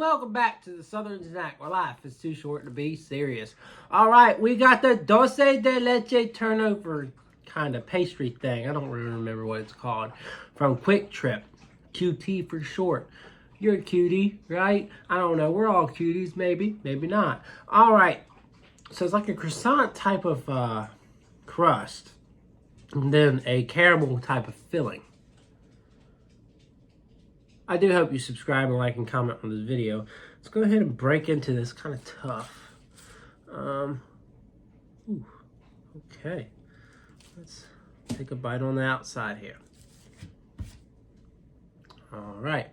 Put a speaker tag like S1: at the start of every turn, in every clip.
S1: welcome back to the Southern Snack, where life is too short to be serious. Alright, we got the Dulce de Leche turnover kind of pastry thing. I don't really remember what it's called. From QuikTrip. QT for short. You're a cutie, right? I don't know. We're all cuties, maybe. Maybe not. Alright. So it's like a croissant type of crust. And then a caramel type of filling. I do hope you subscribe and like and comment on this video. Let's go ahead and break into this. Kind of tough. Okay. Let's take a bite on the outside here. All right.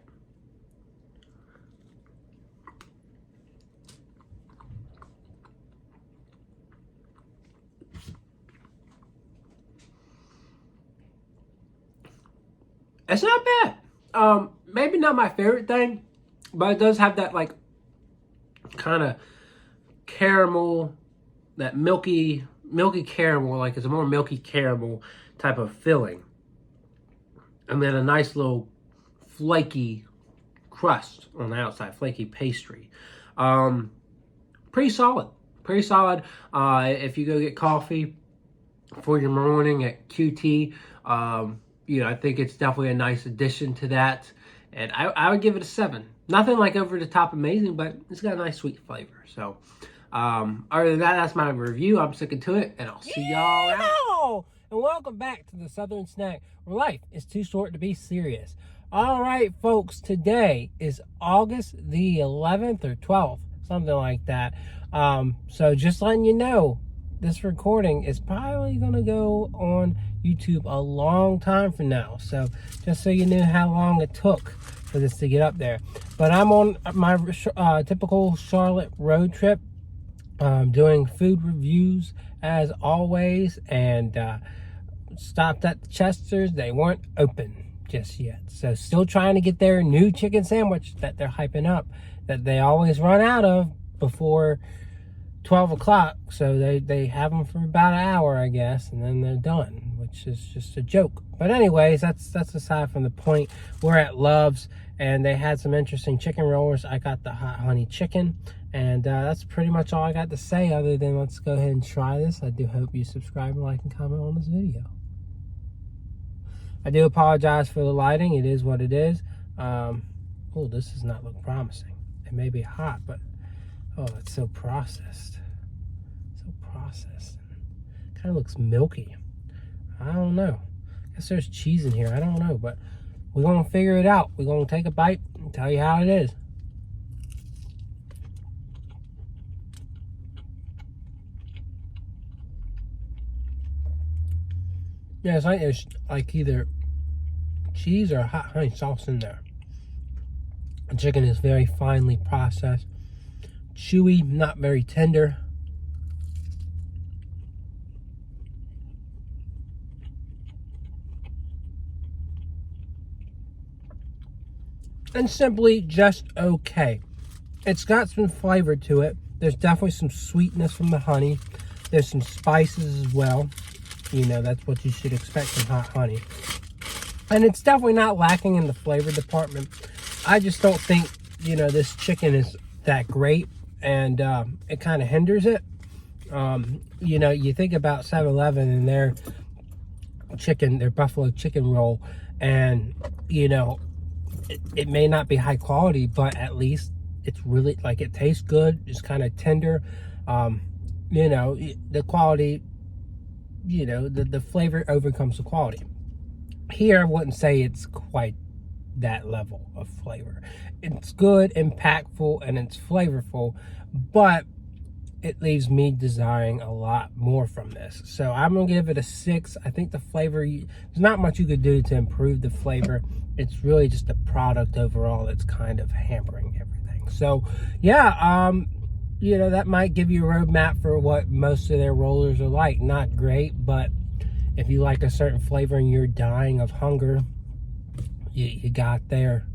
S1: It's not bad. Maybe not my favorite thing, but it does have that like kind of caramel, that milky caramel, like it's a more milky caramel type of filling. And then a nice little flaky crust on the outside, flaky pastry. Pretty solid, pretty solid. If you go get coffee for your morning at QT, you know, I think it's definitely a nice addition to that. And I would give it a 7. Nothing like over the top amazing, but it's got a nice sweet flavor. So, other than that, that's my review. I'm sticking to it, and I'll see y'all out. And welcome back to the Southern Snack, where life is too short to be serious. All right, folks, today is August the 11th or 12th, something like that. So just letting you know, this recording is probably going to go on YouTube a long time from now. So just so you knew how long it took for this to get up there. But I'm on my typical Charlotte road trip, doing food reviews as always, and stopped at the Chester's. They weren't open just yet. So still trying to get their new chicken sandwich that they're hyping up, that they always run out of before 12 o'clock. So they have them for about an hour, I guess, and then they're done, which is just a joke. But anyways, that's aside from the point. We're at Love's, and they had some interesting chicken rollers. I got the hot honey chicken, and that's pretty much all I got to say, other than let's go ahead and try this. I do hope you subscribe and like and comment on this video. I do apologize for the lighting. It is what it is. Oh, this does not look promising. It may be hot, but oh, it's so processed. So processed. Kind of looks milky. I don't know. I guess there's cheese in here. I don't know, but we're going to figure it out. We're going to take a bite and tell you how it is. Yeah, it's like there's like either cheese or hot honey sauce in there. The chicken is very finely processed. Chewy, not very tender. And simply just okay. It's got some flavor to it. There's definitely some sweetness from the honey. There's some spices as well. You know, that's what you should expect from hot honey. And it's definitely not lacking in the flavor department. I just don't think, you know, this chicken is that great. And it kind of hinders it. You know, you think about 7-Eleven and their chicken, their buffalo chicken roll, and, you know, it may not be high quality, but at least it's really, like, it tastes good. It's kind of tender. You know, the quality, you know, the flavor overcomes the quality. Here, I wouldn't say it's quite that level of flavor. It's good, impactful, and it's flavorful, but it leaves me desiring a lot more from this. So I'm gonna give it a 6. I think the flavor, there's not much you could do to improve the flavor. It's really just the product overall that's kind of hampering everything. So yeah, you know, that might give you a roadmap for what most of their rollers are like. Not great, but if you like a certain flavor and you're dying of hunger, you got there.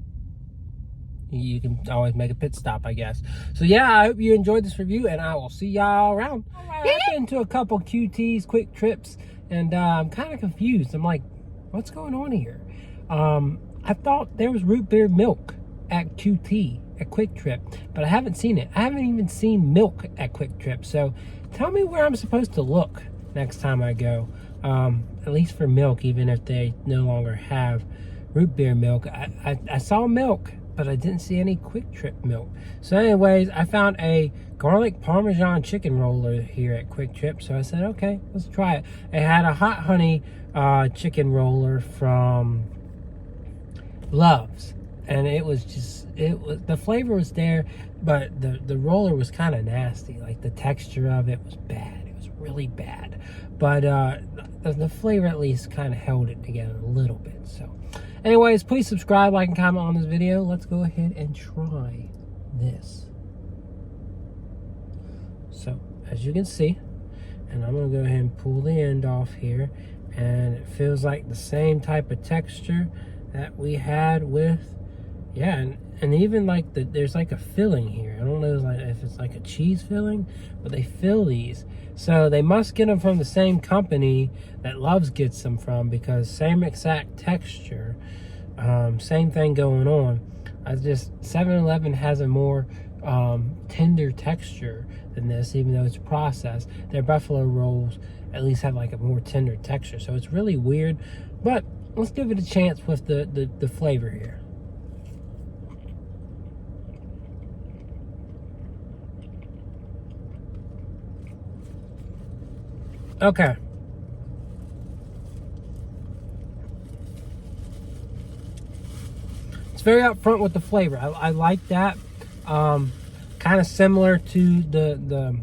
S1: You can always make a pit stop, I guess. So yeah, I hope you enjoyed this review, and I will see y'all around. I've been to a couple QTs, quick trips, and I'm kind of confused. I'm like, what's going on here? I thought there was root beer milk at QT. at QuikTrip, but I haven't seen it. I haven't even seen milk at QuikTrip. So tell me where I'm supposed to look next time I go, at least for milk, even if they no longer have root beer milk. I saw milk, but I didn't see any QuikTrip milk. So anyways, I found a garlic Parmesan chicken roller here at QuikTrip. So I said, okay, let's try it. It had a hot honey chicken roller from Love's, and it was the flavor was there, but the roller was kind of nasty. Like the texture of it was bad. It was really bad, but the flavor at least kind of held it together a little bit. So anyways, please subscribe, like, and comment on this video. Let's go ahead and try this. So as you can see, and I'm gonna go ahead and pull the end off here, and it feels like the same type of texture that we had with, yeah, and even like there's like a filling here. I don't know if it's like a cheese filling, but they fill these. So they must get them from the same company that Love's gets them from, because same exact texture, same thing going on. 7-Eleven has a more tender texture than this, even though it's processed. Their buffalo rolls at least have like a more tender texture. So it's really weird, but let's give it a chance with the flavor here. Okay. It's very upfront with the flavor. I like that. Kind of similar to the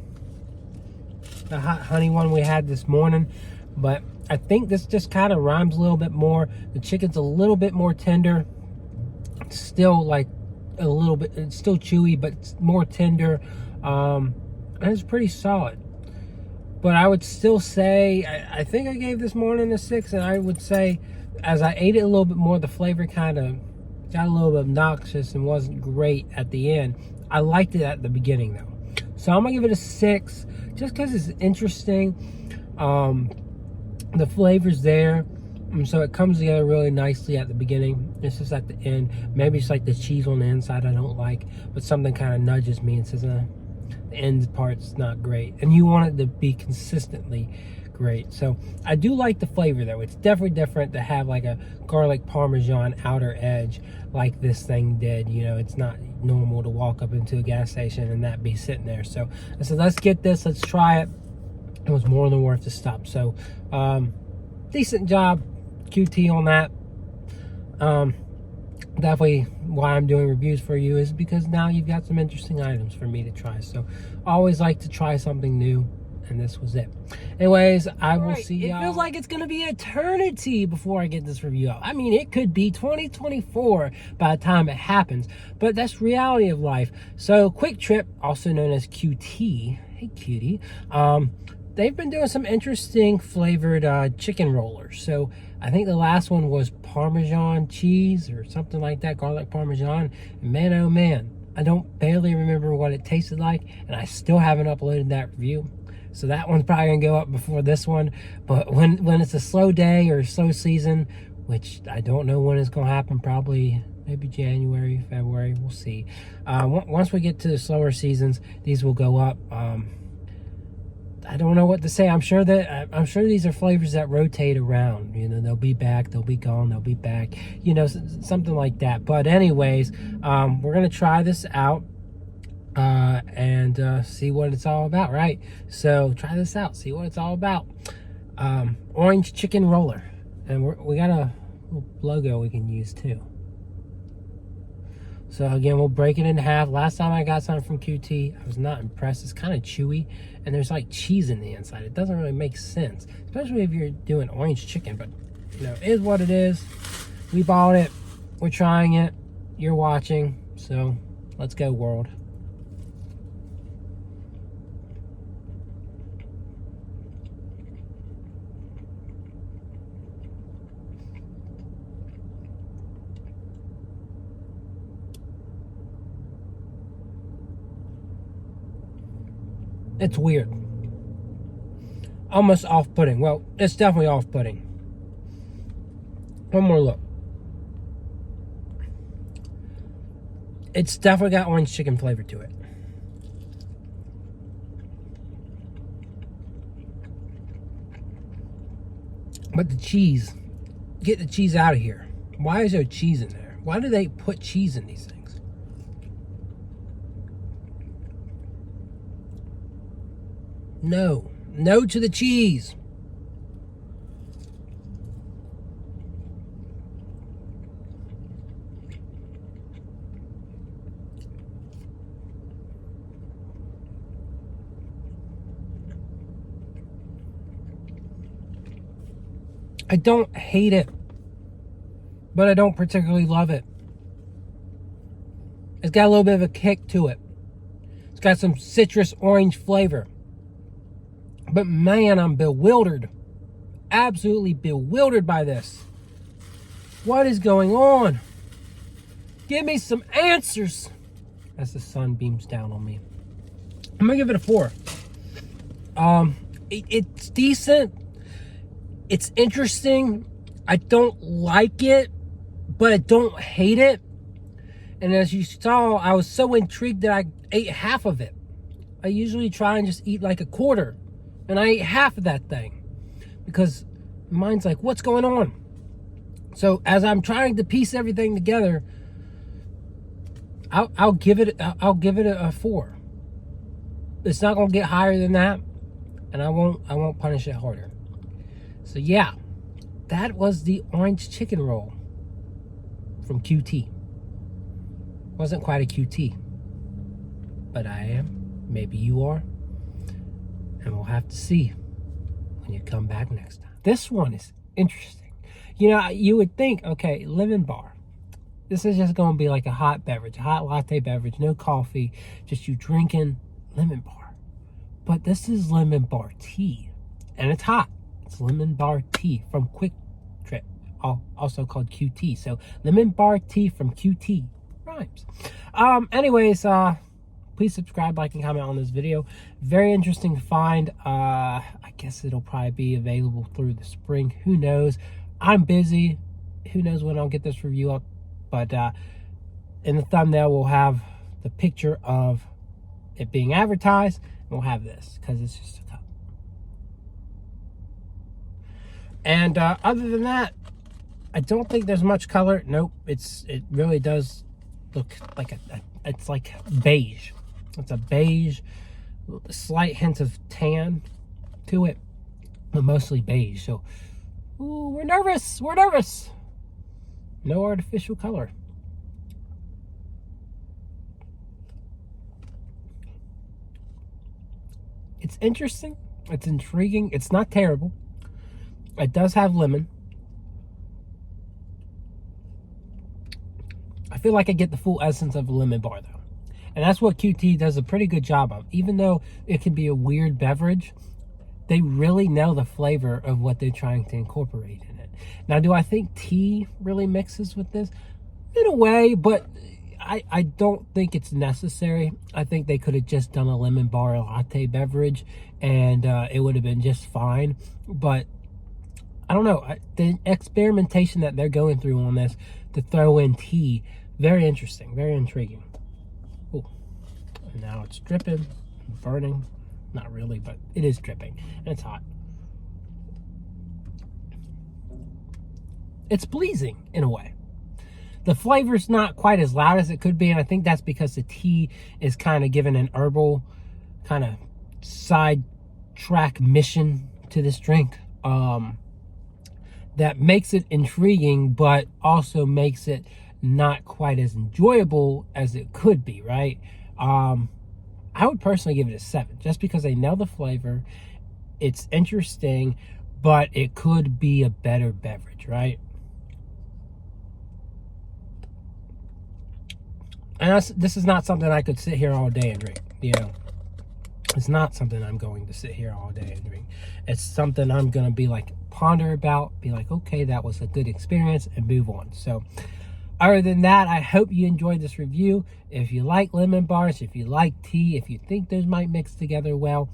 S1: hot honey one we had this morning, but I think this just kind of rhymes a little bit more. The chicken's a little bit more tender. It's still like a little bit, it's still chewy, but it's more tender. And it's pretty solid. But I would still say, I think I gave this morning a 6, and I would say as I ate it a little bit more, the flavor kind of got a little bit obnoxious and wasn't great at the end. I liked it at the beginning though. So I'm gonna give it a 6, just because it's interesting. The flavor's there, so it comes together really nicely at the beginning. It's just at the end. Maybe it's like the cheese on the inside I don't like, but something kind of nudges me and says, the end part's not great. And you want it to be consistently great. So I do like the flavor though. It's definitely different to have like a garlic Parmesan outer edge like this thing did. You know, it's not normal to walk up into a gas station and that be sitting there. So I said, let's get this, let's try it. It was more than worth the stop. So decent job, QT, on that. Definitely why I'm doing reviews for you is because now you've got some interesting items for me to try. So I always like to try something new, and this was it. Anyways, I will see y'all. It feels like it's gonna be eternity before I get this review out. I mean, it could be 2024 by the time it happens, but that's reality of life. So QuikTrip, also known as QT, hey cutie, they've been doing some interesting flavored chicken rollers. So I think the last one was Parmesan cheese or something like that, garlic Parmesan. And man, oh man, I don't barely remember what it tasted like, and I still haven't uploaded that review. So that one's probably gonna go up before this one. But when it's a slow day or slow season, which I don't know when it's gonna happen, probably maybe January, February, we'll see. Once we get to the slower seasons, these will go up. I don't know what to say. I'm sure these are flavors that rotate around. You know, they'll be back, they'll be gone, they'll be back. You know, something like that. But anyways, we're gonna try this out and see what it's all about, right? So try this out, see what it's all about. Orange chicken roller, and we got a little logo we can use too. So again, we'll break it in half. Last time I got something from QT, I was not impressed. It's kind of chewy, and there's like cheese in the inside. It doesn't really make sense, especially if you're doing orange chicken, but you know, it is what it is. We bought it, we're trying it, you're watching, so let's go, world. It's weird. Almost off-putting. Well, it's definitely off-putting. One more look. It's definitely got orange chicken flavor to it. But the cheese, get the cheese out of here. Why is there cheese in there? Why do they put cheese in these things? No. No to the cheese. I don't hate it, but I don't particularly love it. It's got a little bit of a kick to it. It's got some citrus orange flavor. But man, I'm bewildered. Absolutely bewildered by this. What is going on? Give me some answers. As the sun beams down on me. I'm gonna give it a 4. It's decent. It's interesting. I don't like it, but I don't hate it. And as you saw, I was so intrigued that I ate half of it. I usually try and just eat like a quarter. And I ate half of that thing. Because mine's like, what's going on? So as I'm trying to piece everything together, I'll give it a 4. It's not gonna get higher than that, and I won't punish it harder. So yeah, that was the orange chicken roll from QT. Wasn't quite a QT, but I am. Maybe you are. And we'll have to see when you come back next time. This one is interesting. You know, you would think, okay, lemon bar. This is just going to be like a hot beverage, a hot latte beverage, no coffee, just you drinking lemon bar. But this is lemon bar tea, and it's hot. It's lemon bar tea from QuikTrip, also called QT. So lemon bar tea from QT rhymes. Anyways, please subscribe, like, and comment on this video. Very interesting find. I guess it'll probably be available through the spring. Who knows? I'm busy. Who knows when I'll get this review up? But in the thumbnail, we'll have the picture of it being advertised. And we'll have this because it's just a cup. And other than that, I don't think there's much color. Nope, it really does look like it's like beige. It's a beige, a slight hint of tan to it, but mostly beige. So, ooh, we're nervous. We're nervous. No artificial color. It's interesting. It's intriguing. It's not terrible. It does have lemon. I feel like I get the full essence of a lemon bar, though. And that's what QT does a pretty good job of. Even though it can be a weird beverage, they really nail the flavor of what they're trying to incorporate in it. Now, do I think tea really mixes with this? In a way, but I don't think it's necessary. I think they could have just done a lemon bar latte beverage, and it would have been just fine. But I don't know. The experimentation that they're going through on this to throw in tea, very interesting, very intriguing. Oh, now it's dripping, burning. Not really, but it is dripping, and it's hot. It's pleasing in a way. The flavor's not quite as loud as it could be, and I think that's because the tea is kind of giving an herbal kind of side track mission to this drink. That makes it intriguing, but also makes it not quite as enjoyable as it could be, right? I would personally give it a 7, just because they nail the flavor. It's interesting, but it could be a better beverage, right? And this is not something I could sit here all day and drink, you know. It's not something I'm going to sit here all day and drink. It's something I'm going to be like, ponder about, be like, okay, that was a good experience, and move on. So other than that, I hope you enjoyed this review. If you like lemon bars, if you like tea, if you think those might mix together well,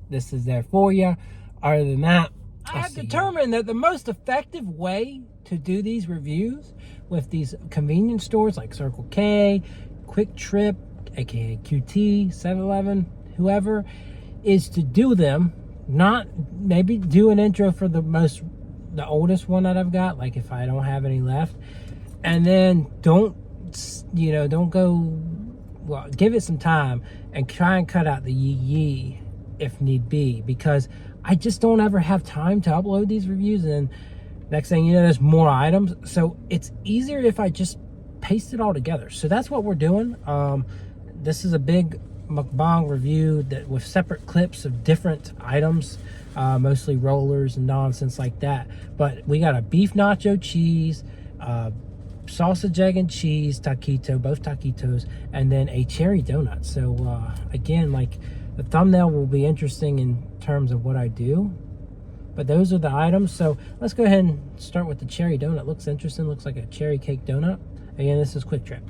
S1: this is there for you. Other than that, I have determined that the most effective way to do these reviews with these convenience stores like Circle K, QuikTrip, aka QT, 7-Eleven, whoever, is to do them. Not maybe do an intro for the oldest one that I've got, like if I don't have any left, and then don't go, well, give it some time and try and cut out the yee if need be, because I just don't ever have time to upload these reviews, and next thing you know, there's more items. So it's easier if I just paste it all together. So that's what we're doing. This is a big mukbang review that with separate clips of different items, mostly rollers and nonsense like that. But we got a beef nacho cheese, sausage, egg, and cheese taquito, both taquitos, and then a cherry donut. So again, like, the thumbnail will be interesting in terms of what I do, but those are the items. So let's go ahead and start with the cherry donut. Looks interesting. Looks like a cherry cake donut. Again, this is QuikTrip.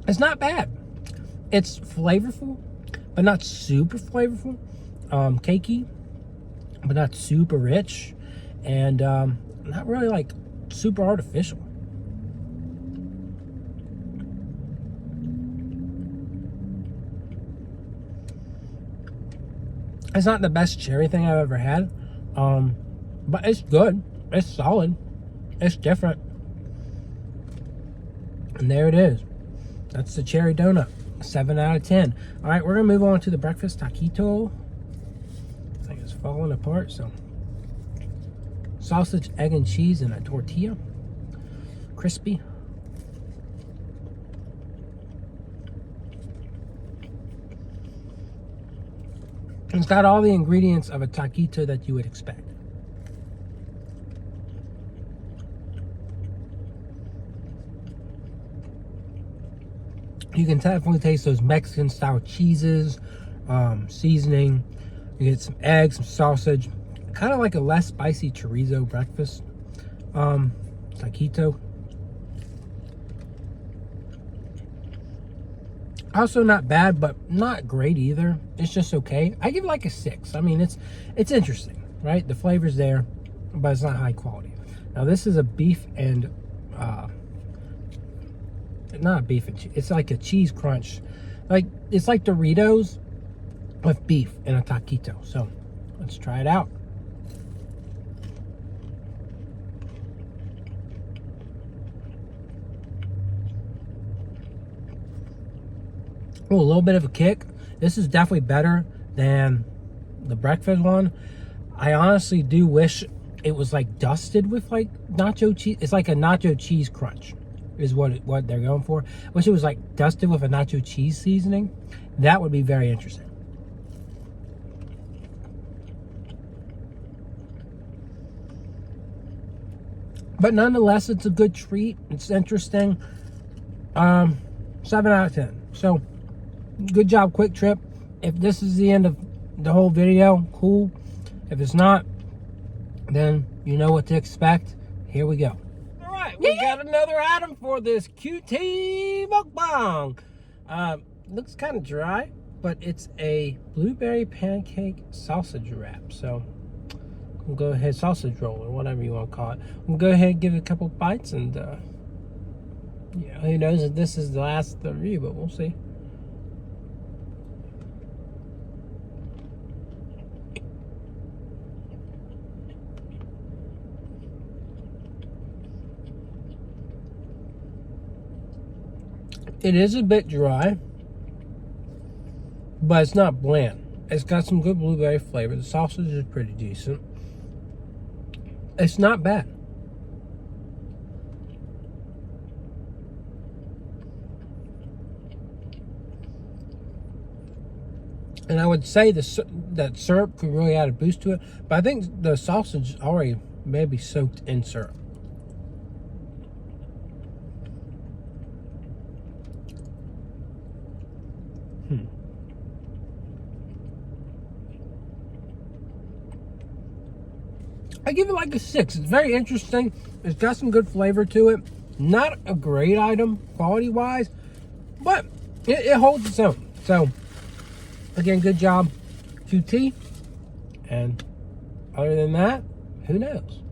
S1: It's not bad. It's flavorful, but not super flavorful. Cakey, but not super rich, and not really like super artificial. It's not the best cherry thing I've ever had, but it's good. It's solid. It's different. And there it is. That's the cherry donut. 7 out of 10. All right, we're gonna move on to the breakfast taquito. I think it's falling apart. So, sausage, egg, and cheese in a tortilla, crispy. It's got all the ingredients of a taquito that you would expect. You can definitely taste those Mexican style cheeses, seasoning. You get some eggs, some sausage, kind of like a less spicy chorizo breakfast taquito. Also not bad, but not great either. It's just okay. I give it like a 6. I mean, it's interesting, right? The flavor's there, but it's not high quality. Now this is a beef and not a beef and cheese. It's like a cheese crunch. Like, it's like Doritos with beef in a taquito. So let's try it out. Oh, a little bit of a kick. This is definitely better than the breakfast one. I honestly do wish it was like dusted with like nacho cheese. It's like a nacho cheese crunch is what they're going for. Wish it was like dusted with a nacho cheese seasoning. That would be very interesting. But nonetheless, it's a good treat. It's interesting. 7 out of 10. So, good job, QuikTrip. If this is the end of the whole video, cool. If it's not, then you know what to expect. Here we go. All right, we got another item for this QT mukbang. Looks kind of dry, but it's a blueberry pancake sausage wrap. So we'll go ahead, sausage roll or whatever you want to call it. We'll go ahead and give it a couple bites, and yeah, who knows if this is the last review, but we'll see. It is a bit dry, but it's not bland. It's got some good blueberry flavor. The sausage is pretty decent. It's not bad. And I would say that syrup could really add a boost to it, but I think the sausage already maybe soaked in syrup. I give it like a 6. It's very interesting. It's got some good flavor to it. Not a great item quality-wise, but it holds its own. So, again, good job, QT. And other than that, Who knows?